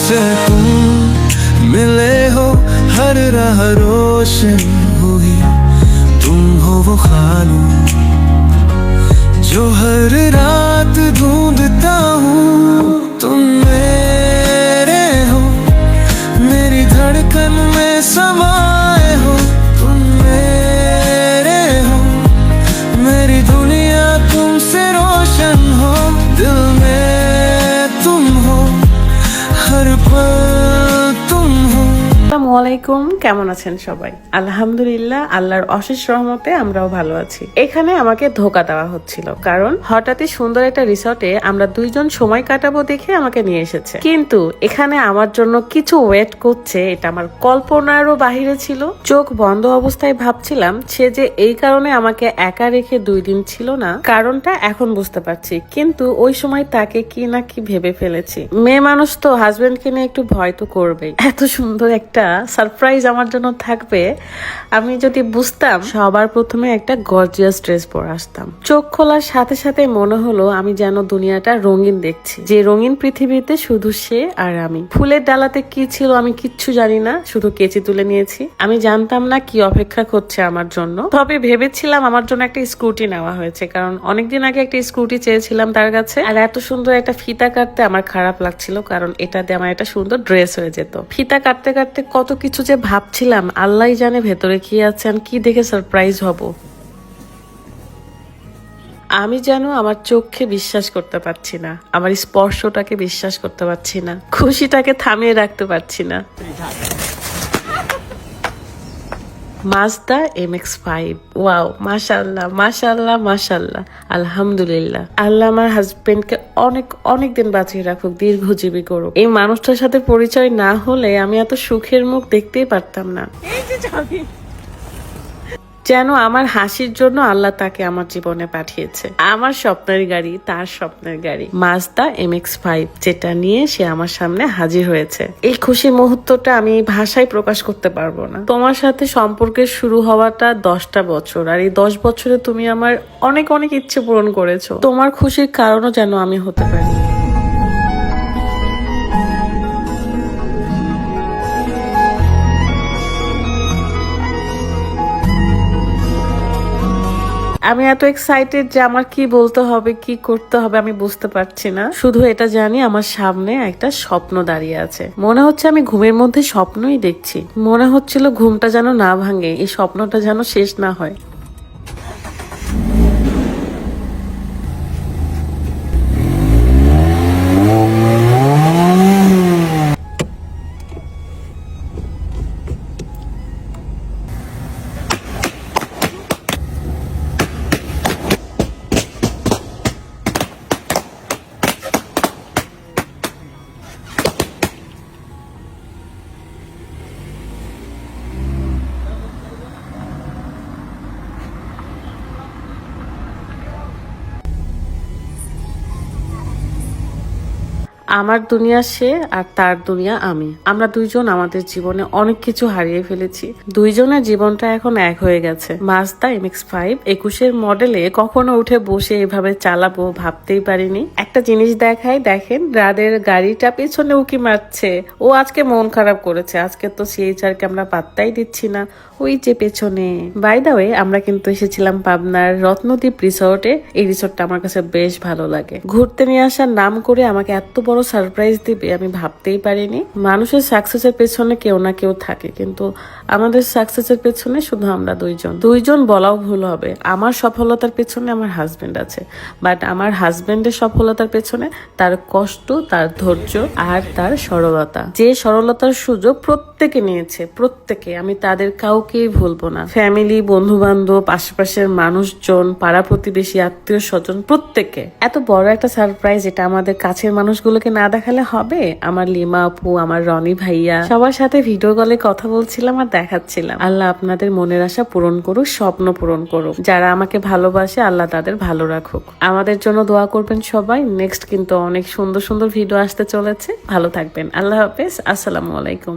से तुम मिले हो, हर राह रोशन हुई। तुम हो वो खालू जो हर रात ढूंढता हूँ। तुम मेरे हो, मेरी धड़कन में समाए हो। तुम मेरे हो, मेरी दुनिया तुमसे रोशन हो। दिल में तुम हो, हर पल तुम हो। আসসালামু আলাইকুম, কেমন আছেন সবাই? আলহামদুলিল্লাহ, আল্লাহর অশেষ রহমতে আমরাও ভালো আছি। এখানে আমাকে ধোকা দেওয়া হচ্ছিল, কারণ হঠাৎই সুন্দর একটা রিসর্টে আমরা দুইজন সময় কাটাবো দেখে আমাকে নিয়ে এসেছে, কিন্তু এখানে আমার জন্য কিছু ওয়েট করছে, এটা আমার কল্পনারও বাহিরে ছিল। চোখ বন্ধ অবস্থায় ভাবছিলাম সে যে এই কারণে আমাকে একা রেখে 2 দিন ছিল না, কারণটা এখন বুঝতে পারছি। কিন্তু ওই সময় তাকে কি না কি ভেবে ফেলেছি। মেয়ে মানুষ তো হাজবেন্ডকে নিয়ে একটু ভয় তো করবেই। এত সুন্দর একটা সারপ্রাইজ আমার জন্য থাকবে আমি যদি বুঝতাম, সবার প্রথমে একটা গর্জিয়াস ড্রেস পরে আসতাম। চোখ খোলার সাথে সাথে মনে হলো আমি যেন দুনিয়াটা রঙিন দেখছি, যে রঙিন পৃথিবীতে শুধু সে আর আমি। ফুলের ডালাতে কি ছিল আমি কিচ্ছু জানি না, শুধু কেচি তুলে নিয়েছি। আমি জানতাম না কি অপেক্ষা করছে আমার জন্য, তবে ভেবেছিলাম আমার জন্য একটা স্কুটি নেওয়া হয়েছে, কারণ অনেকদিন আগে একটা স্কুটি চেয়েছিলাম তার কাছে। আর এত সুন্দর একটা ফিতা কাটতে আমার খারাপ লাগছিল, কারণ এটা দিয়ে আমার একটা সুন্দর ড্রেস হয়ে যেত। ফিতা কাটতে কাটতে কত কিছু যে ভাবছিলাম, আল্লাহই জানে ভেতরে কি আছে, আমি কি দেখে সারপ্রাইজ হব। আমি যেন আমার চোখে বিশ্বাস করতে পারছি না, আমার স্পর্শটাকে বিশ্বাস করতে পারছি না, খুশিটাকে থামিয়ে রাখতে পারছি না। মাজদা MX-5, ওয়াও, মাশাআল্লাহ মাশাআল্লাহ মাশাআল্লাহ, আলহামদুলিল্লাহ। আল্লাহ আমার হাজবেন্ডকে অনেক অনেক দিন বাঁচিয়ে রাখুক, দীর্ঘজীবী করুক। এই মানুষটার সাথে পরিচয় না হলে আমি এত সুখের মুখ দেখতেই পারতাম না। যেন আমার হাসির জন্য আল্লাহ তাকে আমার জীবনে পাঠিয়েছে। আমার স্বপ্নের গাড়ি, তার স্বপ্নের গাড়ি মাজদা MX-5, যেটা নিয়ে সে আমার সামনে হাজির হয়েছে। এই খুশি মুহূর্তটা আমি ভাষায় প্রকাশ করতে পারবো না। তোমার সাথে সম্পর্কের শুরু হওয়াটা 10টা বছর, আর এই 10 বছরে তুমি আমার অনেক অনেক ইচ্ছে পূরণ করেছো। তোমার খুশির কারণও যেন আমি হতে পারি। আমি এত এক্সাইটেড যে আমার কি বলতে হবে, কি করতে হবে আমি বুঝতে পারছি না। শুধু এটা জানি আমার সামনে একটা স্বপ্ন দাঁড়িয়ে আছে। মনে হচ্ছে আমি ঘুমের মধ্যে স্বপ্নই দেখছি। মনে হচ্ছিল ঘুমটা যেন না ভাঙে, এই স্বপ্নটা যেন শেষ না হয়। আমার দুনিয়া সে আর তার দুনিয়া আমি। আমরা দুইজন আমাদের জীবনে অনেক কিছু হারিয়ে ফেলেছি। দুইজনের জীবনটা এখন এক হয়ে গেছে। মাজদা MX-5 21-এর মডেলে কখনো উঠে বসে এভাবে চালাবো ভাবতেই পারিনি। একটা জিনিস দেখাই, দেখেন রাদের গাড়িটা পেছনে উকি মারছে। ও আজকে মন খারাপ করেছে। আজকে তো CHR কে আমরা পাত্তাই দিচ্ছি না, ওই যে পেছনে। বাই দা ওয়ে, আমরা কিন্তু এসেছিলাম পাবনার রত্নদ্বীপ রিসোর্টে। এই রিসোর্টটা আমার কাছে বেশ ভালো লাগে। ঘুরতে নিয়ে আসার নাম করে আমাকে এত বড় সারপ্রাইজ দিবে আমি ভাবতেই পারিনি। মানুষের সাকসেসের পেছনে কেউ না কেউ থাকে, কিন্তু আমাদের সাকসেসের পেছনে শুধু আমরা দুইজন বলাও ভুল হবে। আমার সফলতার পেছনে আমার হাজবেন্ড আছে, বাট আমার হাজবেন্ডের সফলতার পেছনে তার কষ্ট, তার ধৈর্য আর তার সরলতা। যে সরলতার সুযোগ প্রত্যেকে নিয়েছে, প্রত্যেকে, আমি তাদের কাউকেই ভুলবো না। ফ্যামিলি, বন্ধু বান্ধব, আশেপাশের মানুষজন, পাড়া প্রতিবেশী, আত্মীয় স্বজন, প্রত্যেকে। এত বড় একটা সারপ্রাইজ, এটা আমাদের কাছের মানুষগুলোকে না দেখালে হবে? আমার লিমা আপু, আমার রনি ভাইয়া, সবার সাথে ভিডিও কলে কথা বলছিলাম আর দেখাচ্ছিলাম। আল্লাহ আপনাদের মনের আশা পূরণ করুক, স্বপ্ন পূরণ করুক। যারা আমাকে ভালোবাসে আল্লাহ তাদের ভালো রাখুক। আমাদের জন্য দোয়া করবেন সবাই। নেক্সট কিন্তু অনেক সুন্দর সুন্দর ভিডিও আসতে চলেছে। ভালো থাকবেন। আল্লাহ হাফেজ। আসসালামু আলাইকুম।